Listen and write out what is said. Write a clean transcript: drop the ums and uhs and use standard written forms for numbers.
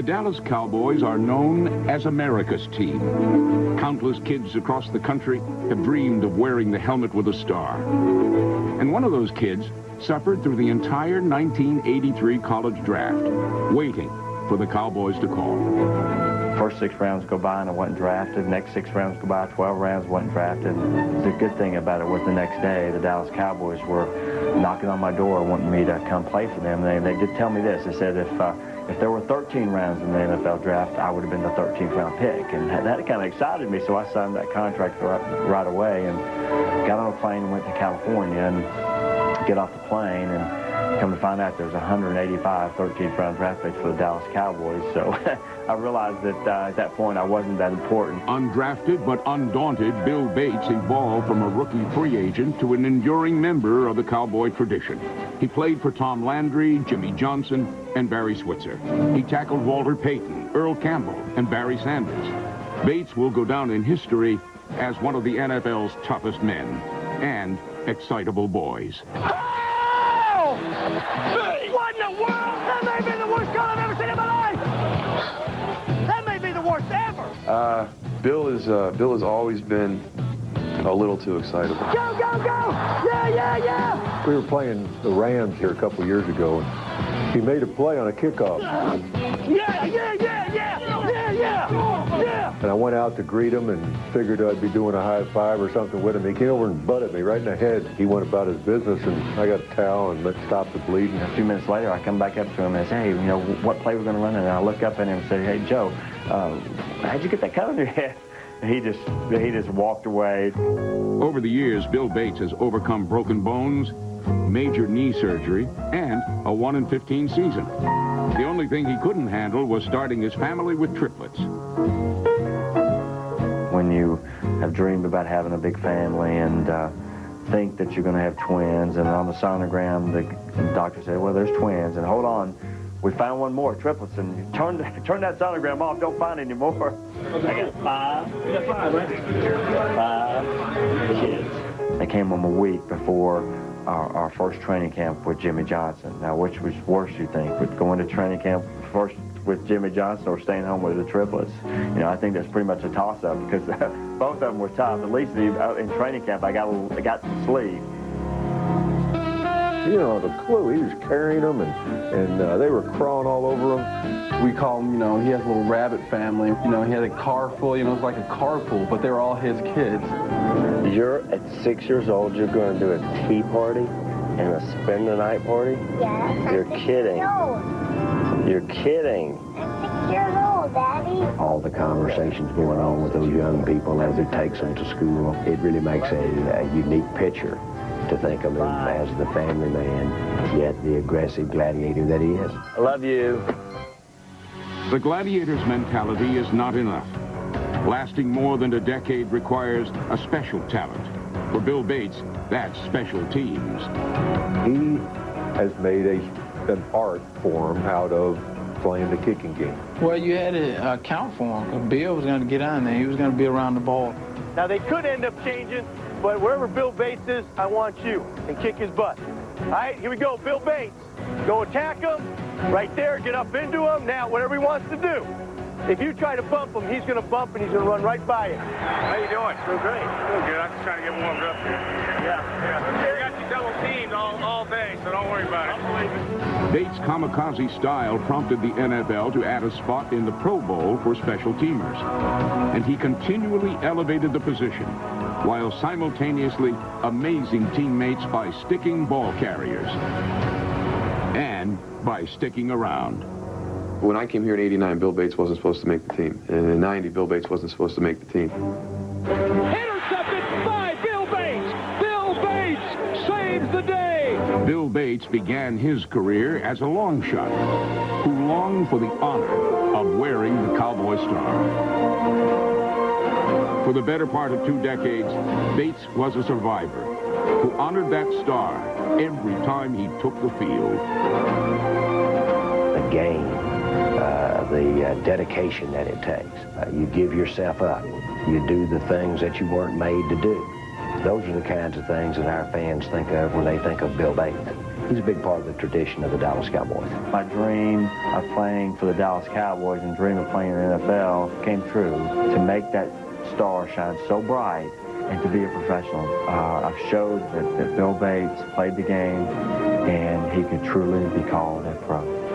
Dallas Cowboys are known as America's team. Countless kids across the country have dreamed of wearing the helmet with a star. And one of those kids suffered through the entire 1983 college draft, waiting for the Cowboys to call. First 6 rounds go by and I wasn't drafted. Next 6 rounds go by, 12 rounds, wasn't drafted. The good thing about it was the next day, the Dallas Cowboys were knocking on my door wanting me to come play for them. They did tell me this. They said if there were 13 rounds in the NFL draft, I would have been the 13th round pick. And that kind of excited me, so I signed that contract right away and got on a plane and went to California and get off the plane and come to find out there's 185 13th round draft picks for the Dallas Cowboys. So I realized that at that point I wasn't that important. Undrafted but undaunted, Bill Bates evolved from a rookie free agent to an enduring member of the Cowboy tradition. He played for Tom Landry, Jimmy Johnson, and Barry Switzer. He tackled Walter Payton, Earl Campbell, and Barry Sanders. Bates will go down in history as one of the NFL's toughest men and excitable boys. Oh! What in the world? That may be the worst call I've ever seen in my life! That may be the worst ever! Bill has always been a little too excitable. Go, go, go! Yeah, yeah, yeah! We were playing the Rams here a couple years ago, and he made a play on a kickoff. Yeah, yeah, yeah, yeah! Yeah, yeah! Yeah! And I went out to greet him and figured I'd be doing a high five or something with him. He came over and butted me right in the head. He went about his business, and I got a towel and stopped the bleeding. A few minutes later, I come back up to him and say, hey, you know, what play we're going to run? And I look up at him and say, hey, Joe, how'd you get that cut on your head? And he just walked away. Over the years, Bill Bates has overcome broken bones, major knee surgery, and a 1-in-15 season. The only thing he couldn't handle was starting his family with triplets. When you have dreamed about having a big family and think that you're going to have twins, and on the sonogram, the doctor said, well, there's twins, and hold on, we found one more, triplets, and you turn that sonogram off, don't find any more. I got 5. You got 5, right? 5 kids. They came home a week before our first training camp with Jimmy Johnson. Now, which was worse, you think, with going to training camp first with Jimmy Johnson or staying home with the triplets? You know, I think that's pretty much a toss-up because both of them were tough. At least in training camp, I got some sleep. You don't have a clue. He was carrying them, and they were crawling all over him. We call him, you know, he has a little rabbit family. You know, he had a car full, you know, it was like a carpool, but they were all his kids. You're at 6 years old, you're going to do a tea party and a spend the night party? Yes. You're kidding. No. You're kidding. I'm 6 years old, Daddy. All the conversations going on with those young people as it takes them to school, it really makes a unique picture to think of him as the family man, yet the aggressive gladiator that he is. I love you. The gladiator's mentality is not enough. Lasting more than a decade requires a special talent. For Bill Bates, that's special teams. He has made an art form out of playing the kicking game. Well, you had to account for him. Bill was going to get on there. He was going to be around the ball. Now, they could end up changing, but wherever Bill Bates is, I want you, and kick his butt. All right, here we go, Bill Bates. Go attack him, right there, get up into him. Now, whatever he wants to do. If you try to bump him, he's going to bump, and he's going to run right by you. How you doing? Doing great. Doing good. I'm just trying to get warmed up here. Yeah. We got you double teamed all day, so don't worry about it. I'll believe it. Bates' kamikaze style prompted the NFL to add a spot in the Pro Bowl for special teamers. And he continually elevated the position, while simultaneously amazing teammates by sticking ball carriers and by sticking around. When I came here in '89, Bill Bates wasn't supposed to make the team. And in '90, Bill Bates wasn't supposed to make the team. Intercepted by Bill Bates. Bill Bates saves the day. Bill Bates began his career as a long shot who longed for the honor of wearing the Cowboy star. For the better part of 2 decades, Bates was a survivor who honored that star every time he took the field. The game, the dedication that it takes. You give yourself up. You do the things that you weren't made to do. Those are the kinds of things that our fans think of when they think of Bill Bates. He's a big part of the tradition of the Dallas Cowboys. My dream of playing for the Dallas Cowboys and dream of playing in the NFL came true. To make that star shine so bright and to be a professional, I've showed that Bill Bates played the game and he could truly be called a pro.